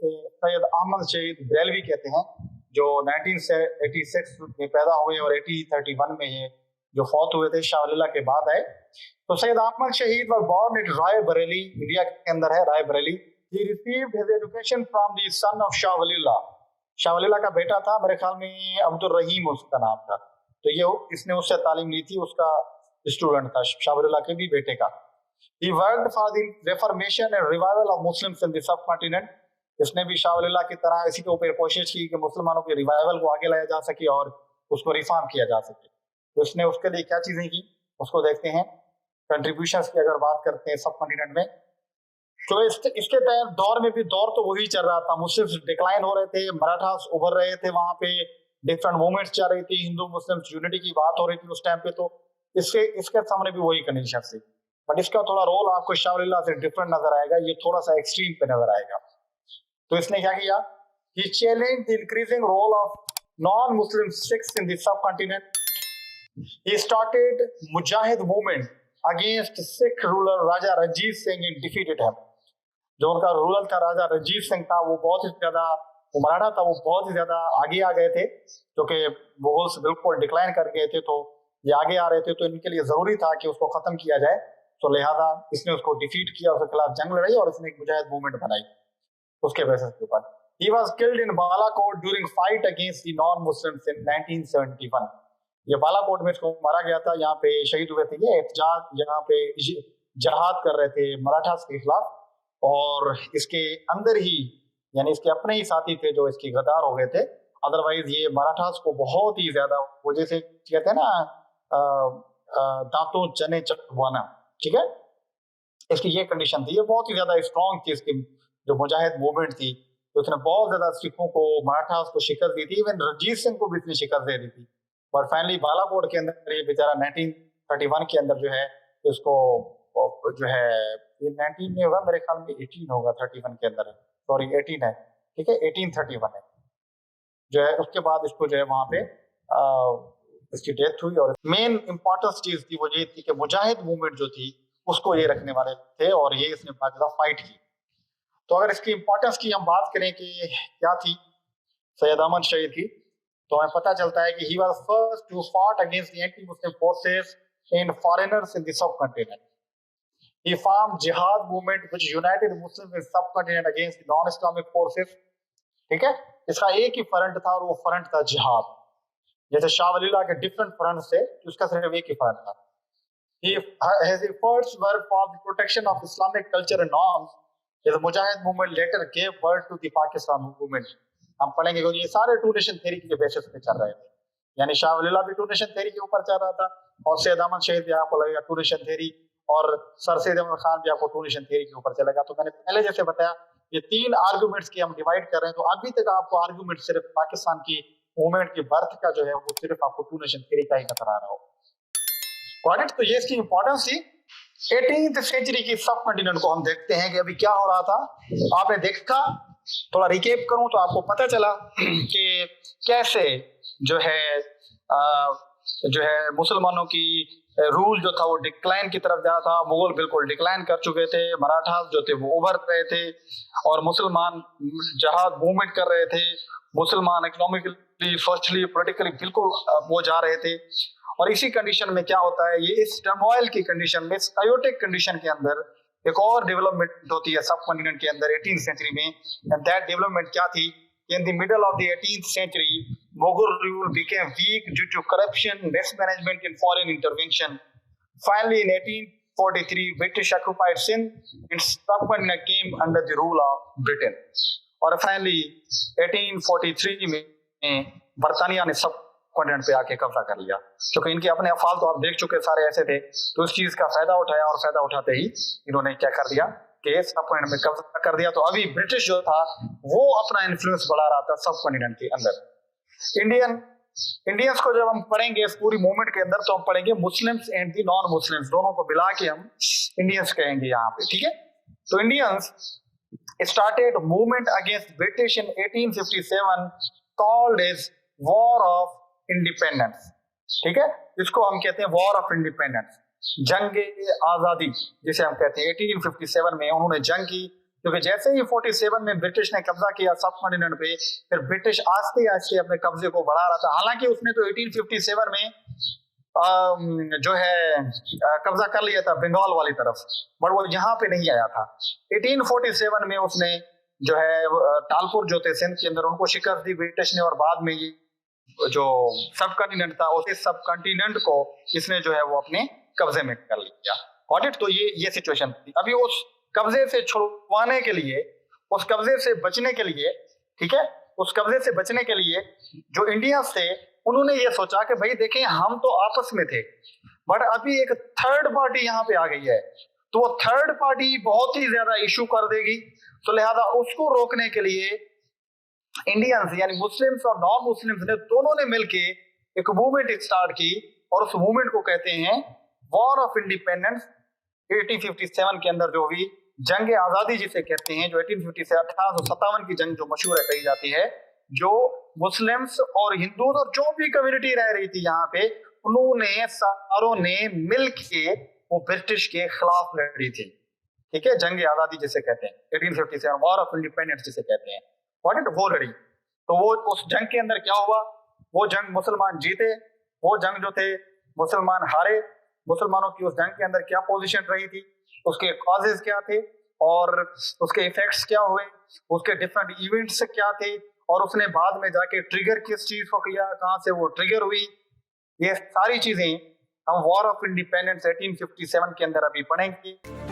थे सैयद अहमद शहीद बरेलवी कहते हैं, जो 1986 में पैदा हुए और 1831 में ये जो फौत हुए थे, शाह वलील्लाह के बाद आए। तो सैयद अहमद शहीद was born at Rae Bareli, India के अंदर है Rae Bareli. He received his education from the son of Shah वलील्लाह। Shah वलील्लाह का बेटा था, मेरे ख्याल में अब्दुल रहीम उसका नाम था, तो ये इसने उससे तालीम ली थी, उसका स्टूडेंट था शाह वलील्लाह के भी बेटे का। He worked for the reformation and revival of Muslims in the subcontinent। इसने भी शाह वलील्लाह की तरह इसी के ऊपर कोशिश की कि मुसलमानों के रिवाइवल को आगे लाया जा सके और उसको रिफॉर्म किया जा सके। तो इसने उसके लिए क्या चीजें की, उसको देखते हैं। कंट्रीब्यूशंस की अगर बात करते हैं सब कॉन्टिनेंट में, तो इसके दौर में भी दौर तो वही चल रहा था, मुस्लिम्स डिक्लाइन हो रहे थे, मराठास उभर रहे थे, वहां पे डिफरेंट मूवमेंट्स चल रही थी, हिंदू मुस्लिम यूनिटी की बात हो रही थी उस टाइम पे। तो इसके सामने भी वही कंडीशन थी, बट इसका थोड़ा रोल आपको शाह वलील्लाह से डिफरेंट नजर आएगा, ये थोड़ा सा एक्सट्रीम पे नजर आएगा। तो इसने क्या किया, he challenged the increasing role of non-Muslim Sikhs in the subcontinent। He started Mujahid movement against Sikh ruler Raja Ranjit Singh and defeated him। जो उनका रूलर था राजा रंजीत सिंह था, वो बहुत ही ज्यादा, वो मराठा था, वो बहुत ही ज्यादा आगे आ गए थे, क्योंकि मुगल्स बिल्कुल डिक्लाइन कर गए थे, तो ये आगे आ रहे थे, तो इनके लिए जरूरी था कि उसको खत्म किया जाए। तो लिहाजा इसने उसको डिफीट किया, उसके खिलाफ जंग लड़ी और इसने एक मुजाहिद मूवमेंट बनाई उसके बेसिस के ऊपर। He was killed in Balakot during fight against the non-Muslims in 1971। ये बालाकोट में इसको मारा गया था, यहाँ पे शहीद हुए थे, ये एहतजाज यहाँ पे जहाद कर रहे थे मराठास के खिलाफ, और इसके अंदर ही यानी इसके अपने ही साथी थे जो इसके गद्दार हो गए थे। अदरवाइज ये मराठास को बहुत ही ज्यादा, वो जैसे कहते हैं ना दांतों चने चटवाना, ठीक है, इसकी ये कंडीशन थी, ये बहुत ही ज्यादा स्ट्रॉन्ग थी इसकी जो मुजाहिद मूवमेंट थी, तो उसने बहुत ज्यादा सिखों को, मराठास को शिकस्त दी थी, इवन रंजीत सिंह को भी इतनी शिकस्त दे दी थी। और फाइनली बालाकोट के अंदर ये बेचारा 1931 के अंदर जो है इसको जो है, ये 19 में होगा मेरे ख्याल में, 18 होगा, 31 के अंदर है, सॉरी 18 है, ठीक है, 1831 है जो है। उसके बाद इसको जो है वहां पे इसकी डेथ हुई। और मेन इंपॉर्टेंस चीज थी वो ये थी कि मुजाहिद मूवमेंट जो थी उसको ये रखने वाले थे, और ये इसने बाकायदा फाइट की। तो अगर इसकी इंपॉर्टेंस की हम बात करें कि क्या थी सैयद अहमद शहीद की, तो हमें पता चलता है कि he was first to fought against the anti-Muslim forces and foreigners in the subcontinent। He formed jihad movement which united Muslims in subcontinent against the non-Islamic forces। ठीक है, इसका एक ही फ्रंट था और वो फ्रंट था जिहाद। जैसे शाह वलील्लाह के डिफरेंट फ्रंट से, उसका सिर्फ एक ही फ्रंट था। His efforts were for the protection of Islamic culture and norms। His Mujahid movement later gave birth to the Pakistan movement। हम पढ़ेंगे क्योंकि ये सारे टू नेशन थ्योरी के बेसिस पे चल रहे थे, यानी शाह वलील्लाह भी टू नेशन थ्योरी के ऊपर चल रहा था, और सैयद अहमद शहीद भी आपको लगेगा टू नेशन थ्योरी, और सर सैयद अहमद खान भी आपको टू नेशन थ्योरी के ऊपर चलेगा। तो मैंने पहले जैसे बताया ये तीन आर्गुमेंट्स की हम डिवाइड कर रहे हैं, तो अभी तक आपको आर्गुमेंट सिर्फ पाकिस्तान की मूवमेंट की बर्थ का जो है वो सिर्फ आपको टू नेशन थ्योरी का ही नजर आ रहा हो। ऑलराइट, तो ये इसकी इंपॉर्टेंस थी। 18th सेंचुरी की सब कॉन्टिनेंट को हम देखते हैं कि अभी क्या हो रहा था। आपने देखा, थोड़ा रिकेप करूं तो आपको पता चला कि कैसे जो है मुसलमानों की रूल जो था वो डिक्लाइन की तरफ जा रहा था। मुगल बिल्कुल डिक्लाइन कर चुके थे, मराठास जो थे वो उभर रहे थे, और मुसलमान जहाद मूवमेंट कर रहे थे, मुसलमान इकोनॉमिकली, सोशली, पॉलिटिकली बिल्कुल वो जा रहे थे। और इसी कंडीशन में क्या होता है, ये इस टर्मोइल की कंडीशन में, इस कायोटिक कंडीशन के अंदर एक और डेवलपमेंट होती है सब कॉन्टिनेंट के अंदर 18th सेंचुरी में। एंड दैट डेवलपमेंट क्या थी, in the middle of the 18th century Mughal rule became weak due to corruption, mismanagement and foreign intervention। Finally in 1843 British occupied Sindh and subcontinent came under the rule of Britain। और finally 1843 में बर्तानिया ने सब continent पे आके कब्जा कर लिया, क्योंकि इनके अपने अफाल तो आप देख चुके सारे ऐसे थे, तो इस चीज का फायदा उठाया, और फायदा उठाते ही इन्होंने क्या कर दिया कि सब कॉन्टिनेंट में कब्जा कर दिया। तो अभी ब्रिटिश जो था वो अपना इन्फ्लुएंस बढ़ा रहा था सब कॉन्टिनेंट के अंदर। इंडियंस को जब हम पढ़ेंगे इस पूरी मूवमेंट के अंदर, तो हम पढ़ेंगे Muslims and the non Muslims, दोनों को मिला के हम इंडियंस कहेंगे यहाँ पे, ठीक है। तो Indians started movement against British in 1857 called as war of independence, ठीक है। इसको हम कहते हैं वॉर ऑफ इंडिपेंडेंस, जंग आजादी जिसे हम कहते हैं। 1857 में उन्होंने जंग की क्योंकि जैसे ही 47 में ब्रिटिश ने कब्जा किया सब कॉन्टिनेंट पे, फिर ब्रिटिश आस्ते आस्ते अपने कब्जे को बढ़ा रहा था। हालांकि उसने तो 1857 में जो है कब्जा कर लिया था बंगाल वाली तरफ, बट वो यहाँ पे नहीं आया था। 1847 में उसने जो है तालपुर जो थे सिंध के अंदर, उनको शिकस्त दी ब्रिटिश ने, और बाद में ये जो सब कॉन्टिनेंट था उस सब कॉन्टिनेंट को इसने जो है वो अपने कब्जे में कर लिया। Got it? तो ये सिचुएशन थी। अभी उस कब्जे से छुड़वाने के लिए, उस कब्जे से बचने के लिए, ठीक है, उस कब्जे से बचने के लिए जो इंडियंस थे उन्होंने ये सोचा कि भाई देखें हम तो आपस में थे, बट अभी एक थर्ड पार्टी यहाँ पे आ गई है, तो वो थर्ड पार्टी बहुत ही ज्यादा इशू कर देगी। तो लिहाजा उसको रोकने के लिए इंडियंस यानी मुस्लिम्स और नॉन मुस्लिम्स ने दोनों ने मिलके एक मूवमेंट स्टार्ट की, और उस मूवमेंट को कहते हैं वॉर ऑफ इंडिपेंडेंस। 1857 के अंदर जो हुई जंग आजादी जिसे कहते हैं, जो 1850 से 1857 की जंग जो मशहूर है कही जाती है, जो मुस्लिम्स और हिंदू और जो भी कम्युनिटी रह रही थी यहाँ पे, उन्होंने सारों ने मिलके वो ब्रिटिश के खिलाफ लड़ी थी। ठीक है, जंग आजादी जिसे कहते हैं, 1857 वॉर ऑफ इंडिपेंडेंस जिसे कहते हैं, वो लड़ी। तो वो उस जंग के अंदर क्या हुआ, वो जंग मुसलमान जीते, वो जंग जो थे मुसलमान हारे। मुसलमानों की उस जंग के अंदर क्या पोजीशन रही थी, उसके कॉजेज क्या थे, और उसके इफेक्ट्स क्या हुए, उसके डिफरेंट इवेंट्स क्या थे, और उसने बाद में जाके ट्रिगर किस चीज को किया, कहां से वो ट्रिगर हुई, ये सारी चीजें हम वॉर ऑफ इंडिपेंडेंस 1857 के अंदर अभी पढ़ेंगे।